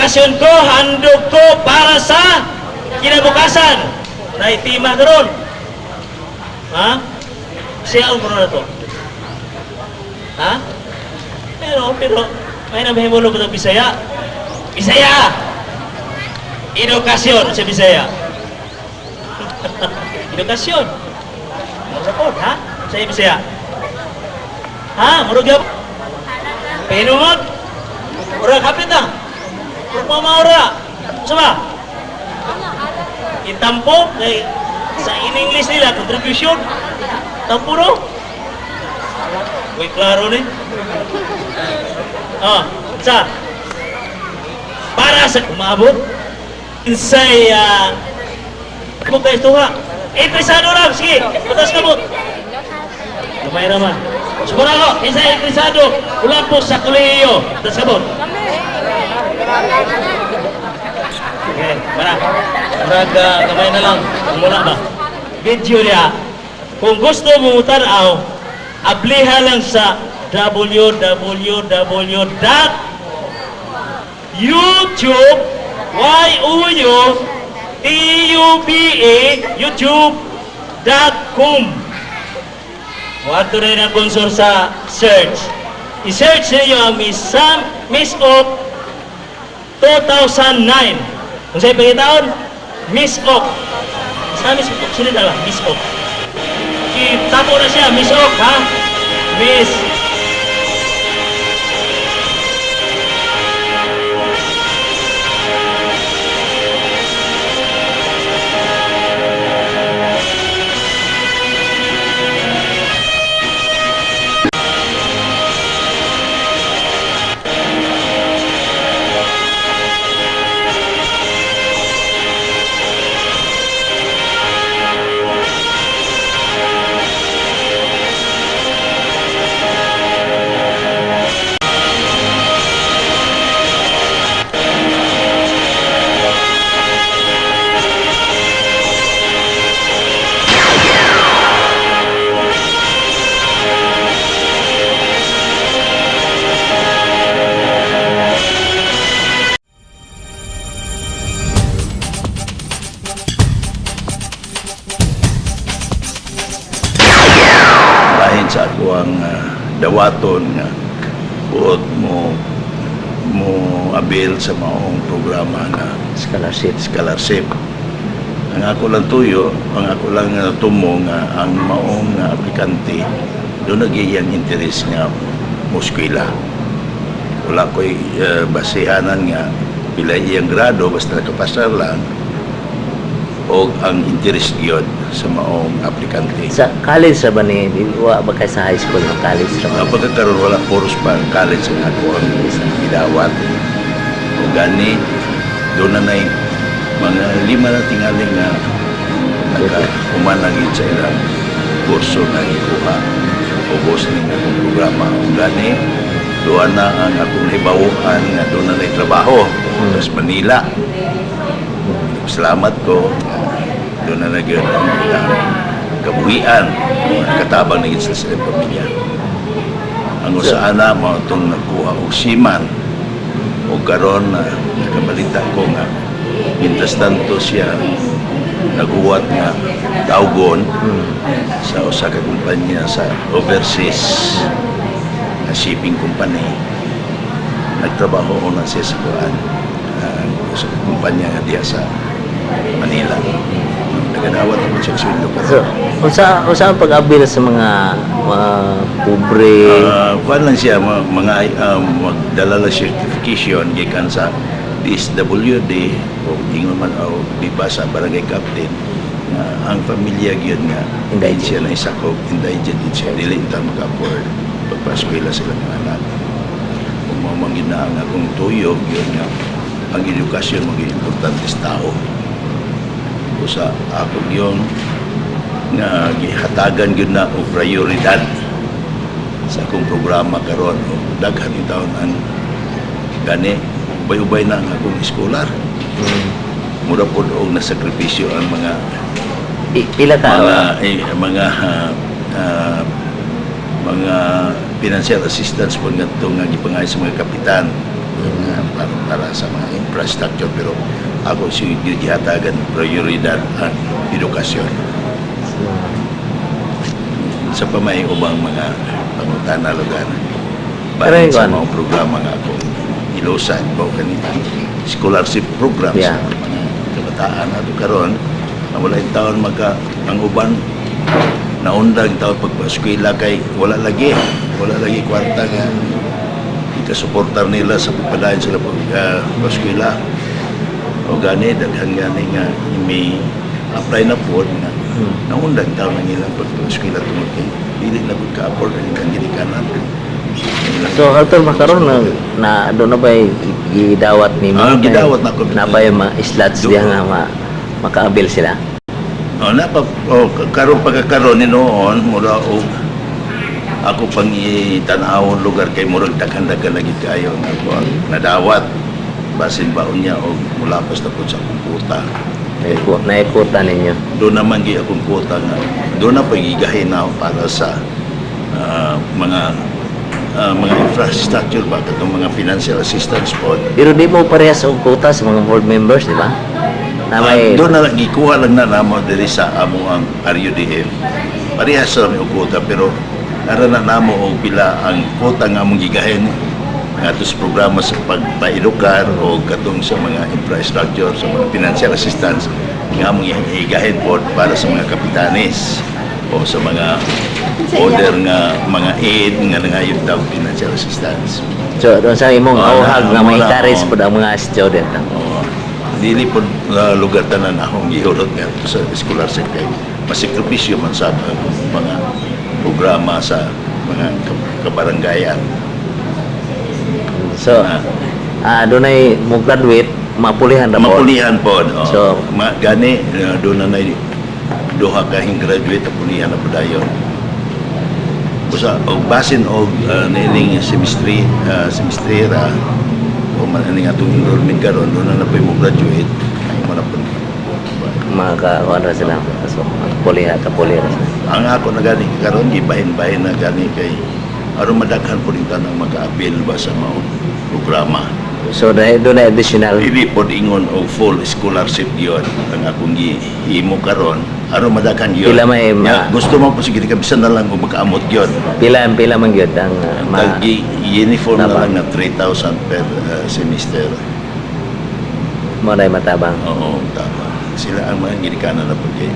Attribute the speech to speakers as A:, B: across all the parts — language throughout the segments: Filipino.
A: edukasyon ko, handog ko para sa kinabukasan. Naitima karon. Ha? Siya ko na to. Ha? Pero may nabahimulog ko ng Bisaya. Bisaya! Edukasyon sa Bisaya. Edukasyon. Support, ha? Sa Bisaya. Ha? Murag yun? Pinungot? Murag kapit na? Murag mamaura? Sama? Itampo? Sa in-English nila, contribution? Tampo no? Uy, klaro ni. Sa? Para sa kumabot, insay, mo kayo tuha. Interesado lang, sige, patas kabot. Lumay naman. Siguro ako, insay interesado, ulang po sa kolehiyo. Patas kabot. Okay, para. Kamay na lang. Mula ba? Video niya. Kung gusto mo tanaw, abliha lang sa youtube.com Wato rin ang konsor sa search. I-search ninyo ang Miss of 2009. Kung sa'yo pagkitaon, Miss of. Sa Miss of, sunod na lang, Miss of. Tapo na siya, Miss of, ha? Miss.
B: Sa ako ang dawaton nga buot mo abil sa maong programa nga scholarship. Ang ako lang tuyo, ang ako lang tumo nga ang maong aplikante doon nagiyang interes nga muskwila. Wala ko'y basihanan nga pila iyang grado basta nakapasar lang o ang interest yun sa maong aplikante.
C: Sa college sa ba ni wa ba kay sa high school o college sa ba?
B: Pagkakaroon wala puros pa college nga ako ang gidawat. O gani doon na mga 5 na tingaling nga naka-humanagin sa ilang kurso na ikuha o boss ni nga akong programa. O gani doon na ang akong ibawuhan nga doon na trabaho sa Manila. Salamat ko doon na nagyan ang kabuhian nakatabang na sa silang pamilya. Ang usaana mo itong nakuha o siman o karon na nakabalita ko nga mintas tanto siya naguwat nga taugon sa usa ka kumpanya sa overseas na shipping company. Nagtrabaho na siya sa sa kumpanya nga diya sa Manila. Nagadawat ako siya sweldo pa.
C: So, unsa ang pag-abil sa mga pobre?
B: Kuan lang siya, magdala lang certification gikan sa DSWD o ingon man o di ba sa barangay captain ang pamilya gyud nga indigent siya na isakop, indigent siya dili ta maka-afford pagpaskwela sila ng anak. Kung mamangin na ang akong tuyog yun nga ang edukasyon maging importante sa tao. O sa ako yun nga gihatagan yun na o prioridad sa akong programa karon o daghan yung taon ang gani ubay-ubay na ang akong eskolar. Mura po og nasakripisyo ang mga
C: pila ka
B: mga financial assistance po nga ito nga gipangay sa mga kapitan para sa mga infrastructure, pero ako si gihatagan prioridad ang edukasyon. Sa pamay ubang mga pangutana lugar.
C: Pero
B: Balik
C: yung
B: sa
C: ano?
B: mga programa nga akong ilusan po kanina. Scholarship programs
C: Yeah.
B: sa mga kabataan ato karon na wala yung taon ang uban naundang taon pagpa-eskwela kay wala lagi kwarta nga ikasuportar nila sa pagpadayon sila pag-eskwela. O gani daghan gani nga may apply na po nga naundang taon ang ilang pag-eskwela tungod kay dili na gud ka-afford ang ilang ginikanan.
C: So, Arthur, makaroon na doon na ba'y gidawat ni mo?
B: Gidawat na ko.
C: Na ba yung mga slots diya nga makaabil sila?
B: Karon pagkakaroon ni noon mura o ako pang itanawon lugar kay murag daghan-daghan lagi kayo nga kuwan, nadawat basin baon niya o mula pas na po sa kumputa.
C: Naikuta ninyo.
B: Doon naman gi akong kuta nga doon na pagigahin na para sa mga infrastructure ba katong mga financial assistance po.
C: Pero di mo parehas og quota sa mga board members, di ba? Na may
B: Doon na lang gikuha lang na namo diri sa amo ang RUDF. Parehas sa may kuota pero ara na namo og pila ang kuota nga among gigahin nga sa programa sa pagpaedukar o katong sa mga infrastructure sa mga financial assistance nga among gigahin po para sa mga kapitanes o sa mga order nga mga aid nga nangayon daw financial assistance.
C: so doon sa imong auhag nga may
B: wala,
C: encourage po ang mga student.
B: Dili po lugar tanan akong gihulot nga sa scholarship kay masikripisyo man sa mga programa sa mga kabaranggayan.
C: So, doon ay mo graduate, mapulihan na po.
B: Mapulihan po.
C: So,
B: gani doon na duha kahing graduate pulihan na po dayon. Usa og basin og nining semestrera o man aning atong enrollment karon doon na po mo graduate ay mo na po.
C: Makakuha sila. So, pulihan.
B: Ang ako na gani karon gibahin-bahin na gani kay aron madaghan po rin tanang maka-appeal ba sa mga programa.
C: So, doon na additional.
B: Dili pod ingon og full scholarship yon ang akong gihimo karon aron madaghan yon.
C: Pila may
B: gusto mo po sige kabisan na lang kung makaamot yon.
C: Pila man gyud ang
B: Uniform na
C: Tabang.
B: lang na 3,000 per semester.
C: mo na matabang.
B: Oo, tama. Sila ang mga ginikanan na pagkay.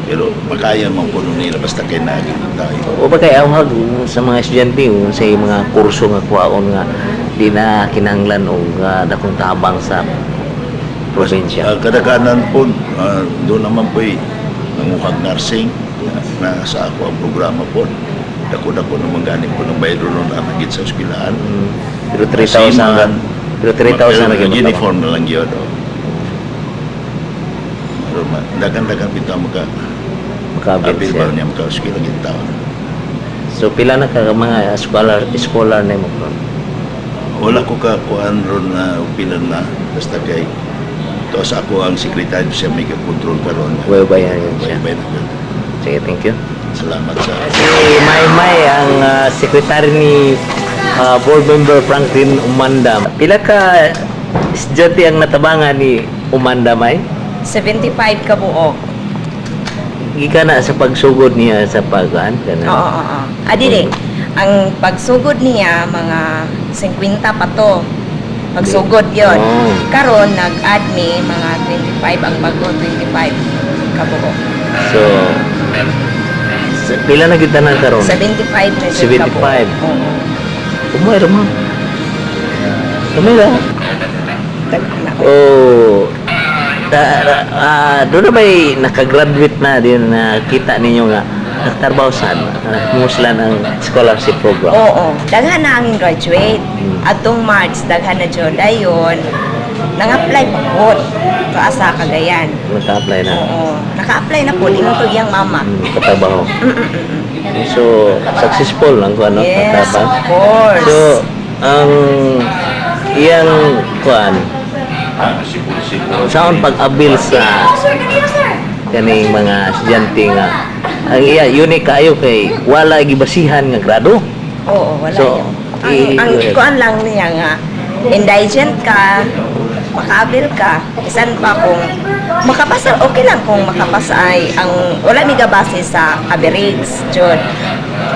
B: Pero makaya man po nila basta kay naging tayo.
C: O ba kay awhag sa mga estudyante sa mga kurso nga kuhaon nga di na kinahanglan og dakong tabang sa probinsya.
B: Kadaganan po, doon naman po nanguhag nursing na sa ako ang programa po. Dako-dako naman ganin po ng bayro noon na nagit sa ospilaan.
C: Pero 3,000 pero 3,000 lagi
B: uniform na lang yun. Pero dagan-dagan pito
C: makabit
B: abil
C: siya.
B: ba niya maka-ospilaan yung taon.
C: So pila na ka mga scholar na mo.
B: Wala ko kakuan ron na upilan na basta kay to sa ako ang sekretary siya may control karon.
C: Well, bayan yun siya.
B: Bay na yun.
C: Sige, thank you.
B: Salamat sa
C: Si Maymay ang secretary ni board member Franklin Umanda. Pila ka estudyante ang natabangan ni Umanda, May?
D: 75 ka buok.
C: Gika na sa pagsugod niya sa pagkaan ka na.
D: Oo. Adili, ang pagsugod niya, mga 50 pa to. Pagsugod yon.
C: Oh.
D: Karon nag-add me, mga 25 ang bago, 25 ka buok.
C: So, pila na kita na karon?
D: 75 na siya
C: 75.
D: ka buok. Oo.
C: Umay mo. Umay lang.
D: Daghan na.
C: Oh. Doon na ba'y nakagraduate na din na kita ninyo nga nagtrabaho saan? Muslan ang scholarship program.
D: Oo. Daghan na ang graduate. Atong March, daghan na dyan. Dayon, nang-apply pa po. Ito asa Cagayan.
C: Naka-apply na.
D: Oo. Naka-apply na po. Ingon to yung mama.
C: Katrabaho. So, successful lang kung ano,
D: Yes,
C: katrabaho.
D: of course.
C: So, ang iyang kuan saan pag-abil sa kaning mga estudyante nga ang iya unique kayo kay wala gibasihan nga grado.
D: Oo, wala
C: So,
D: yun. ang kuan lang niya nga indigent ka, makabil ka, isan pa kung makapasa, okay lang kung makapasa ay ang wala mi gabase sa average jud.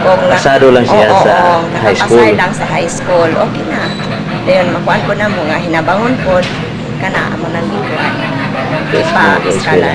D: Kung
C: Pasado lang siya sa high school.
D: nakapasay lang sa high school, okay na. Dayon makuan ko na mo nga hinabangon pod kana amo nang gikuan.
C: Yes,
D: Pa
C: mga
D: iskala.